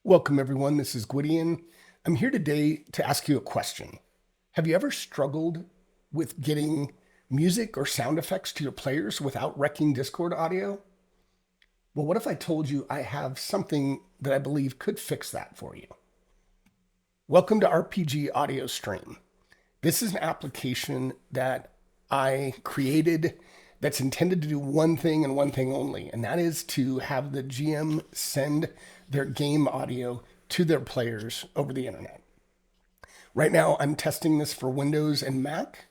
Welcome, everyone. This is Gwydione. I'm here today to ask you a question. Have you ever struggled with getting music or sound effects to your players without wrecking Discord audio? Well, what if I told you I have something that I believe could fix that for you? Welcome to RPG Audio Stream. This is an application that I created that's intended to do one thing and one thing only, and that is to have the GM send their game audio to their players over the internet. Right now, I'm testing this for Windows and Mac,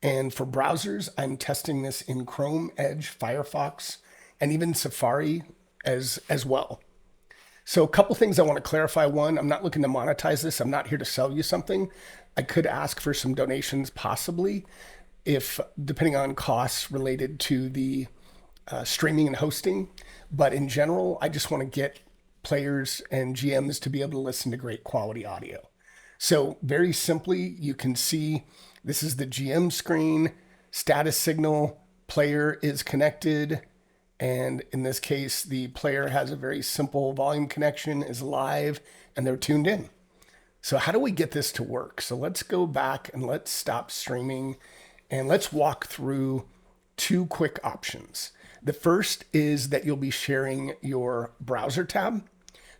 and for browsers, I'm testing this in Chrome, Edge, Firefox, and even Safari as well. So a couple things I want to clarify. One, I'm not looking to monetize this. I'm not here to sell you something. I could ask for some donations possibly, if depending on costs related to the streaming and hosting. But in general, I just want to get players and GMs to be able to listen to great quality audio. So very simply, you can see this is the GM screen, status signal, player is connected. And in this case, the player has a very simple volume connection, is live, and they're tuned in. So how do we get this to work? So let's go back and let's stop streaming and let's walk through two quick options. The first is that you'll be sharing your browser tab.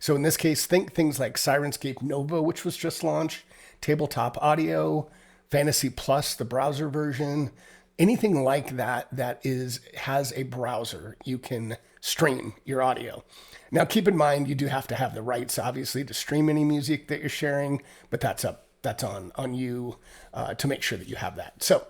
So in this case, think things like Sirenscape Nova, which was just launched, Tabletop Audio, Fantasy Plus, the browser version, anything like that has a browser. You can stream your audio. Now, keep in mind, you do have to have the rights, obviously, to stream any music that you're sharing, but that's on you to make sure that you have that. So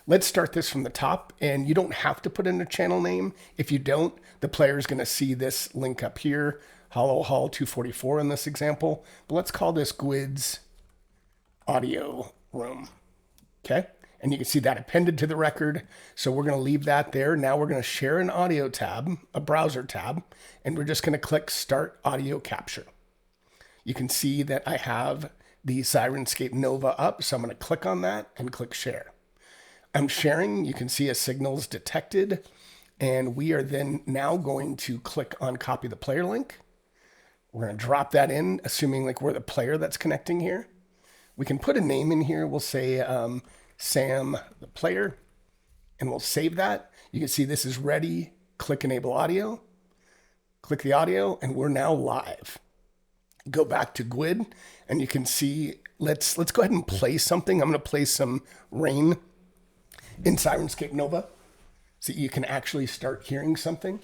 let's start this from the top, and you don't have to put in a channel name. If you don't, the player is going to see this link up here, Hollow Hall 244 in this example, but let's call this Gwyd's Audio Room, okay? And you can see that appended to the record, so we're going to leave that there. Now we're going to share an audio tab, a browser tab, and we're just going to click Start Audio Capture. You can see that I have the Sirenscape Nova up, so I'm going to click on that and click Share. I'm sharing, you can see a signal's detected, and we are then now going to click on copy the player link. We're going to drop that in, assuming like we're the player that's connecting here. We can put a name in here. We'll say Sam, the player, and we'll save that. You can see this is ready. Click Enable Audio. Click the audio, and we're now live. Go back to Gwyd, and you can see, let's go ahead and play something. I'm going to play some Rain in Sirenscape Nova, so you can actually start hearing something.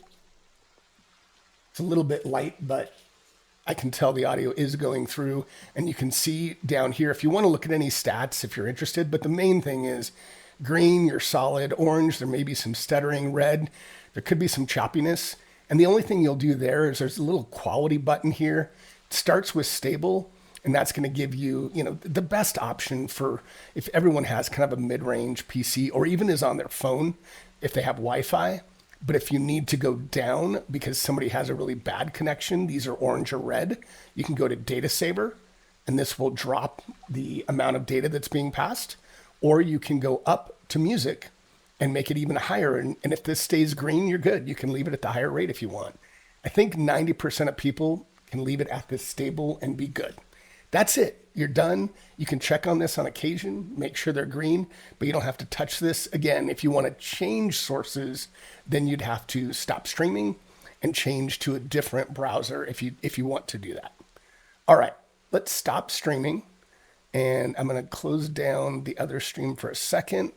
It's a little bit light, but I can tell the audio is going through, and you can see down here, if you want to look at any stats, if you're interested, but the main thing is green, you're solid, orange, there may be some stuttering, red, there could be some choppiness. And the only thing you'll do there is there's a little quality button here. It starts with stable, and that's going to give you, the best option for if everyone has kind of a mid-range PC or even is on their phone if they have Wi-Fi. But if you need to go down because somebody has a really bad connection, these are orange or red, you can go to Data Saver, and this will drop the amount of data that's being passed. Or you can go up to music and make it even higher. And if this stays green, you're good. You can leave it at the higher rate if you want. I think 90% of people can leave it at this stable and be good. That's it. You're done. You can check on this on occasion, make sure they're green, but you don't have to touch this. Again, if you want to change sources, then you'd have to stop streaming and change to a different browser if you want to do that. All right, let's stop streaming, and I'm going to close down the other stream for a second,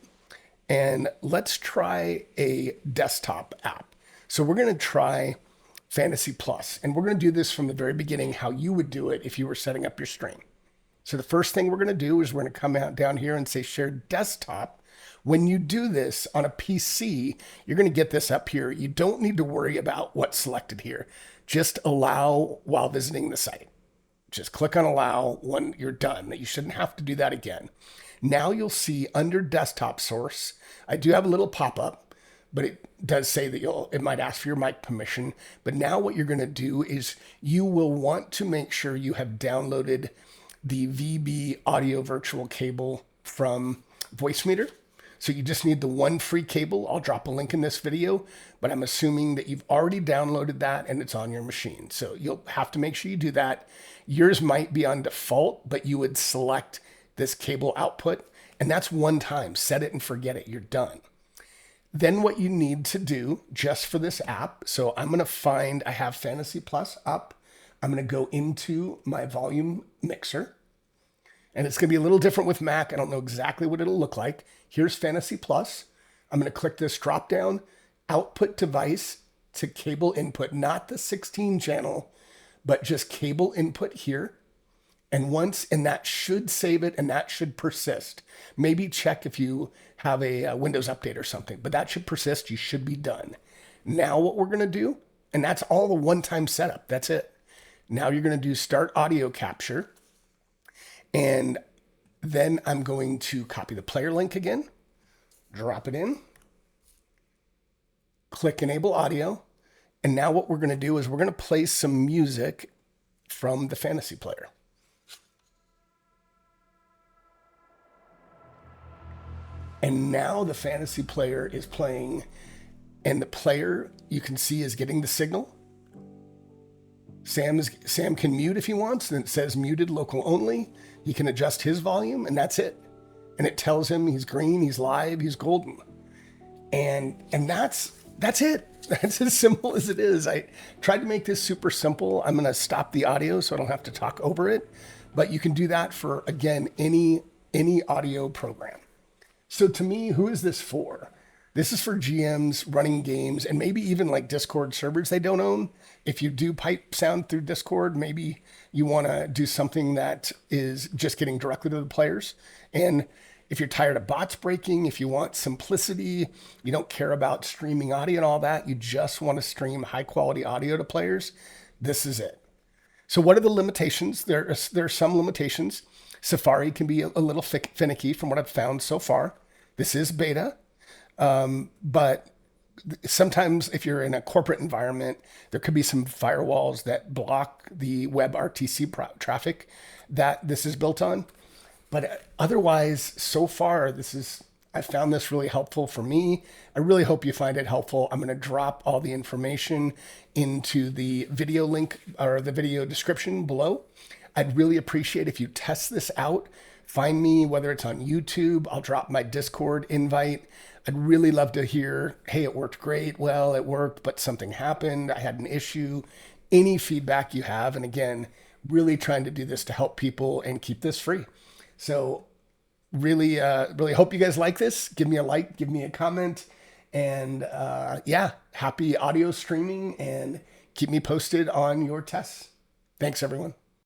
and let's try a desktop app. So we're going to try Fantasy Plus, and we're going to do this from the very beginning, how you would do it if you were setting up your stream. So the first thing we're going to do is we're going to come out down here and say share desktop. When you do this on a PC, you're going to get this up here. You don't need to worry about what's selected here. Just allow while visiting the site. Just click on allow when you're done. You shouldn't have to do that again. Now you'll see under desktop source, I do have a little pop-up, but it does say that it might ask for your mic permission. But now what you're going to do is you will want to make sure you have downloaded the VB audio virtual cable from Voicemeeter. So you just need the one free cable. I'll drop a link in this video, but I'm assuming that you've already downloaded that and it's on your machine. So you'll have to make sure you do that. Yours might be on default, but you would select this cable output, and that's one time. Set it and forget it. You're done. Then what you need to do just for this app, so I'm going to find, I have Fantasy Plus up. I'm going to go into my volume mixer, and it's going to be a little different with Mac. I don't know exactly what it'll look like. Here's Fantasy Plus. I'm going to click this drop down, output device to cable input, not the 16 channel, but just cable input here. And that should save it, and that should persist. Maybe check if you have a Windows update or something, but that should persist. You should be done. Now what we're going to do, and that's all the one-time setup. That's it. Now you're going to do start audio capture. And then I'm going to copy the player link again, drop it in, click enable audio. And now what we're going to do is we're going to play some music from the fantasy player. And now the fantasy player is playing, and the player you can see is getting the signal. Sam can mute if he wants, and it says muted local only. He can adjust his volume, and that's it. And it tells him he's green, he's live, he's golden. And that's it. That's as simple as it is. I tried to make this super simple. I'm going to stop the audio so I don't have to talk over it. But you can do that for, again, any audio program. So to me, who is this for? This is for GMs running games and maybe even like Discord servers they don't own. If you do pipe sound through Discord, maybe you want to do something that is just getting directly to the players. And if you're tired of bots breaking, if you want simplicity, you don't care about streaming audio and all that, you just want to stream high quality audio to players, this is it. So what are the limitations? There are some limitations. Safari can be a little finicky from what I've found so far. This is beta. But sometimes if you're in a corporate environment, there could be some firewalls that block the web RTC traffic that this is built on. But otherwise, so far, I found this really helpful for me. I really hope you find it helpful. I'm going to drop all the information into the video link or the video description below. I'd really appreciate if you test this out. Find me, whether it's on YouTube, I'll drop my Discord invite. I'd really love to hear, hey, it worked great. Well, it worked, but something happened. I had an issue. Any feedback you have. And again, really trying to do this to help people and keep this free. So really hope you guys like this. Give me a like, give me a comment. And happy audio streaming, and keep me posted on your tests. Thanks, everyone.